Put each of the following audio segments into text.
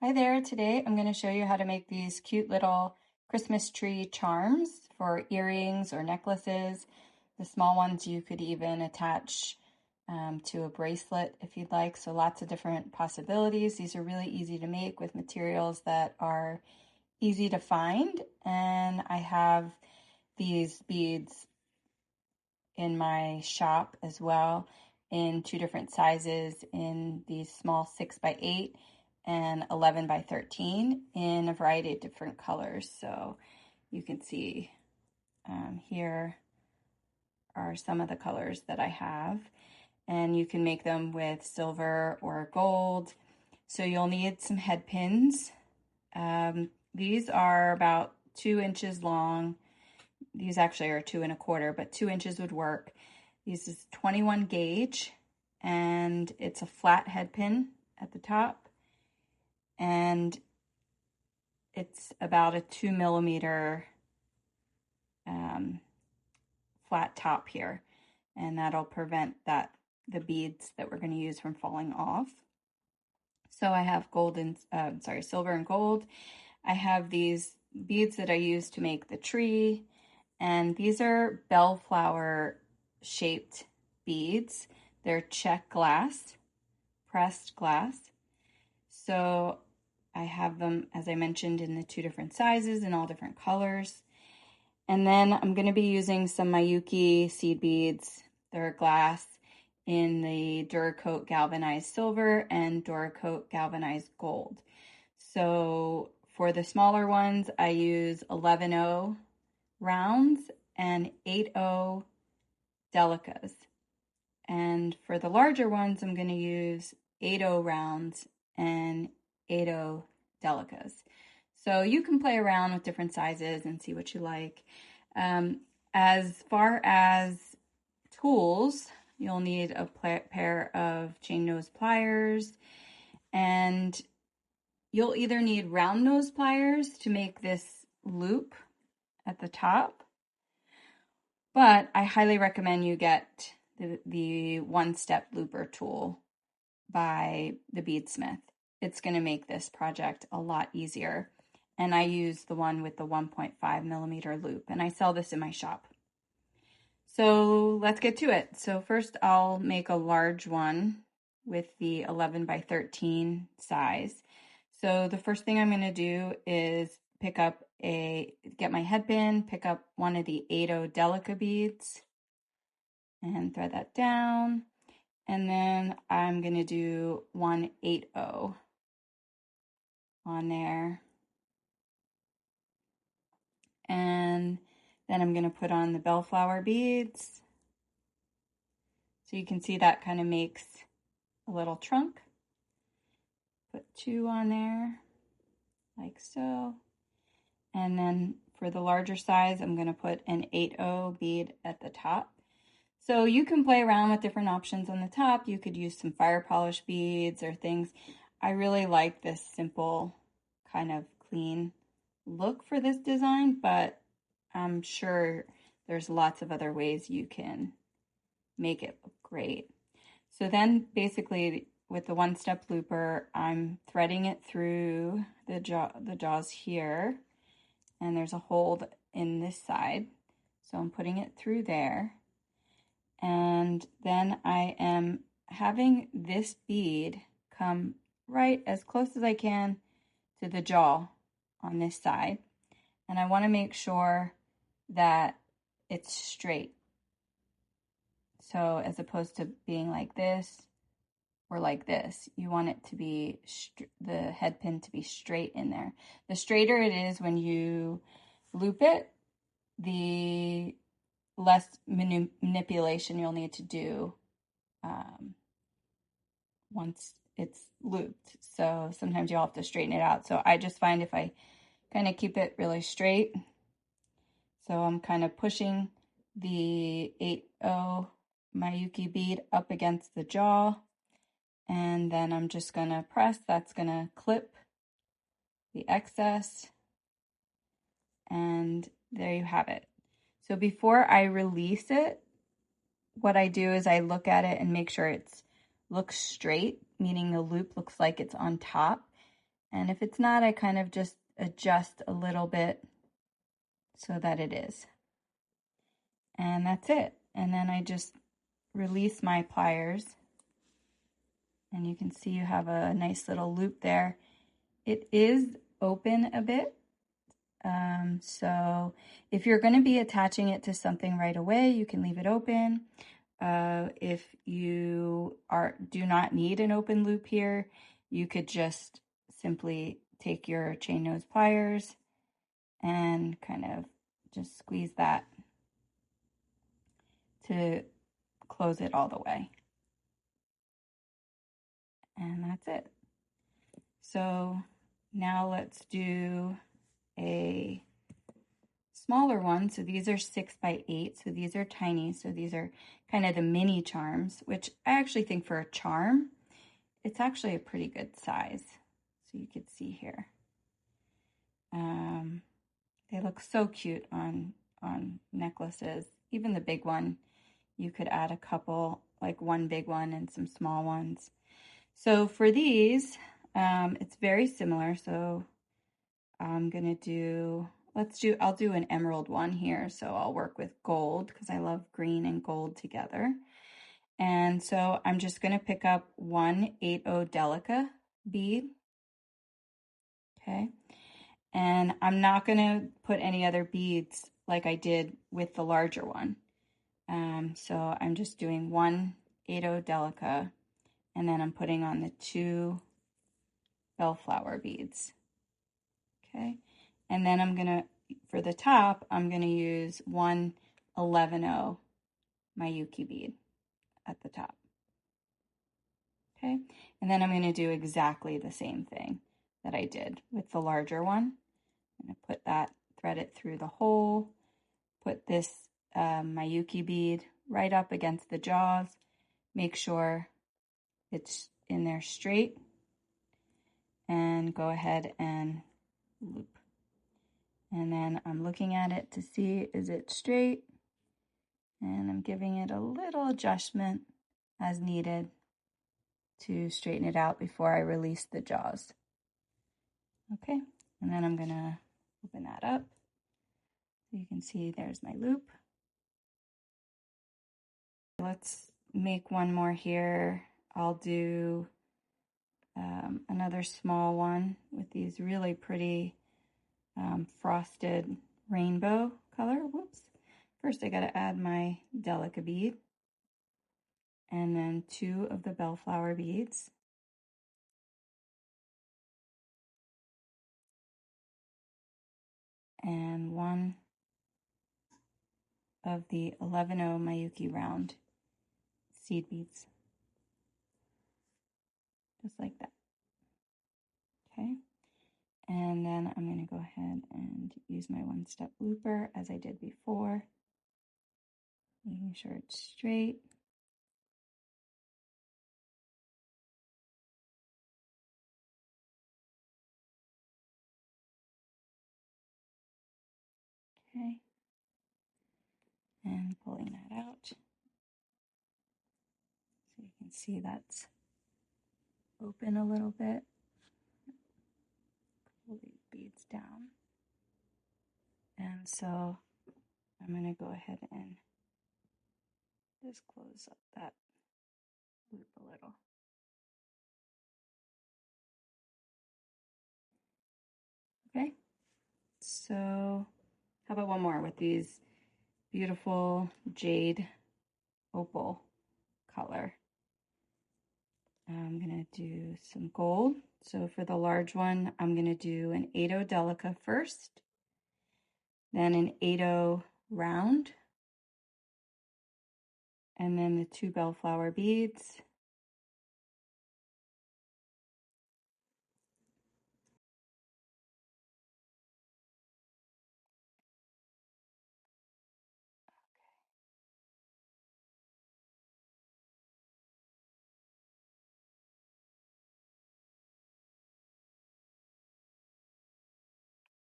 Hi there, today I'm going to show you how to make these cute little Christmas tree charms for earrings or necklaces. The small ones you could even attach to a bracelet if you'd like, so lots of different possibilities. These are really easy to make with materials that are easy to find, and I have these beads in my shop as well in two different sizes, in these small 6x8 and 11x13 in a variety of different colors. So you can see here are some of the colors that I have, and you can make them with silver or gold. So you'll need some head pins. These are about 2 inches long. These actually are 2 1/4, but 2 inches would work. This is 21 gauge, and it's a flat head pin at the top, and it's about a 2 millimeter flat top here, and that'll prevent the beads that we're going to use from falling off. So I have silver and gold. I have these beads that I use to make the tree, and these are bellflower shaped beads. They're check glass, pressed glass. So I have them, as I mentioned, in the 2 different sizes and all different colors. And then I'm going to be using some Miyuki seed beads. They're glass in the Duracoat galvanized silver and Duracoat galvanized gold. So for the smaller ones, I use 11/0 rounds and 8/0 delicas. And for the larger ones, I'm going to use 8/0 rounds and 8/0 delicas. So you can play around with different sizes and see what you like. As far as tools, you'll need a pair of chain nose pliers, and you'll either need round nose pliers to make this loop at the top, but I highly recommend you get the one-step looper tool by the Bead Smith. It's going to make this project a lot easier. And I use the one with the 1.5 millimeter loop, and I sell this in my shop. So let's get to it. So first I'll make a large one with the 11x13 size. So the first thing I'm going to do is get my head pin, pick up one of the 8/0 delica beads and thread that down. And then I'm going to do 1 8/0 on there. And then I'm going to put on the bellflower beads. So you can see that kind of makes a little trunk. Put 2 on there, like so. And then for the larger size, I'm going to put an 8/0 bead at the top. So you can play around with different options on the top. You could use some fire polish beads or things. I really like this simple kind of clean look for this design, but I'm sure there's lots of other ways you can make it look great. So then basically with the one-step looper, I'm threading it through the jaws here, and there's a hole in this side. So I'm putting it through there. And then I am having this bead come right as close as I can to the jaw on this side. And I want to make sure that it's straight. So as opposed to being like this or like this, you want it to be, the head pin to be straight in there. The straighter it is when you loop it, the less manipulation you'll need to do once it's looped. So sometimes you'll have to straighten it out. So I just find if I kind of keep it really straight, so I'm kind of pushing the 8/0 Miyuki bead up against the jaw, and then I'm just going to press. That's going to clip the excess, and there you have it. So before I release it, what I do is I look at it and make sure it looks straight, meaning the loop looks like it's on top. And if it's not, I kind of just adjust a little bit so that it is. And that's it. And then I just release my pliers. And you can see you have a nice little loop there. It is open a bit. So if you're going to be attaching it to something right away, you can leave it open. If you do not need an open loop here, you could just simply take your chain nose pliers and kind of just squeeze that to close it all the way. And that's it. So now let's do a smaller one. So these are 6 by 8. So these are tiny. So these are kind of the mini charms, which I actually think for a charm, it's actually a pretty good size. So you could see here. They look so cute on necklaces. Even the big one, you could add a couple, like one big one and some small ones. So for these, it's very similar. So I'm gonna do, I'll do an emerald one here. So I'll work with gold because I love green and gold together. And so I'm just gonna pick up 1/8 delica bead. Okay. And I'm not gonna put any other beads like I did with the larger one. So I'm just doing 1/8 delica, and then I'm putting on the 2 bellflower beads. Okay, and then I'm gonna, for the top, I'm gonna use 1/11 Miyuki bead at the top. Okay, and then I'm gonna do exactly the same thing that I did with the larger one. I'm gonna put that, thread it through the hole, put this Miyuki bead right up against the jaws, make sure it's in there straight, and go ahead and loop. And then I'm looking at it to see, is it straight? And I'm giving it a little adjustment as needed to straighten it out before I release the jaws. Okay, and then I'm gonna open that up. So you can see there's my loop. Let's make one more here. I'll do another small one with these really pretty frosted rainbow color. Whoops. First I gotta add my delica bead and then 2 of the bellflower beads. And 1 of the 11/0 Miyuki round seed beads. Just like that. Okay. And then I'm going to go ahead and use my 1-step looper as I did before, making sure it's straight. Okay. And pulling that out. So you can see that's open a little bit. Pull these beads down. And so I'm going to go ahead and just close up that loop a little. Okay, so how about one more with these beautiful jade opal color. I'm gonna do some gold. So for the large one, I'm gonna do an 8/0 delica first, then an 8/0 round, and then the 2 bellflower beads.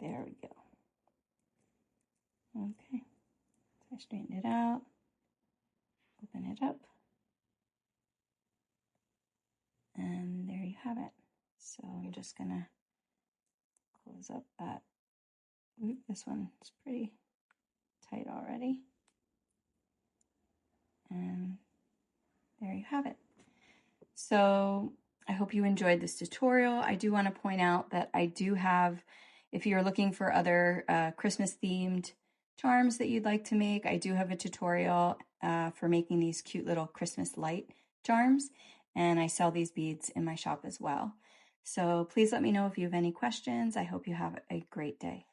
There we go. Okay, so I straighten it out, open it up, and there you have it. So I'm just gonna close up that. Ooh, this one is pretty tight already. And there you have it. So I hope you enjoyed this tutorial. I do want to point out that I do have, if you're looking for other Christmas themed charms that you'd like to make, I do have a tutorial for making these cute little Christmas light charms, and I sell these beads in my shop as well. So please let me know if you have any questions. I hope you have a great day.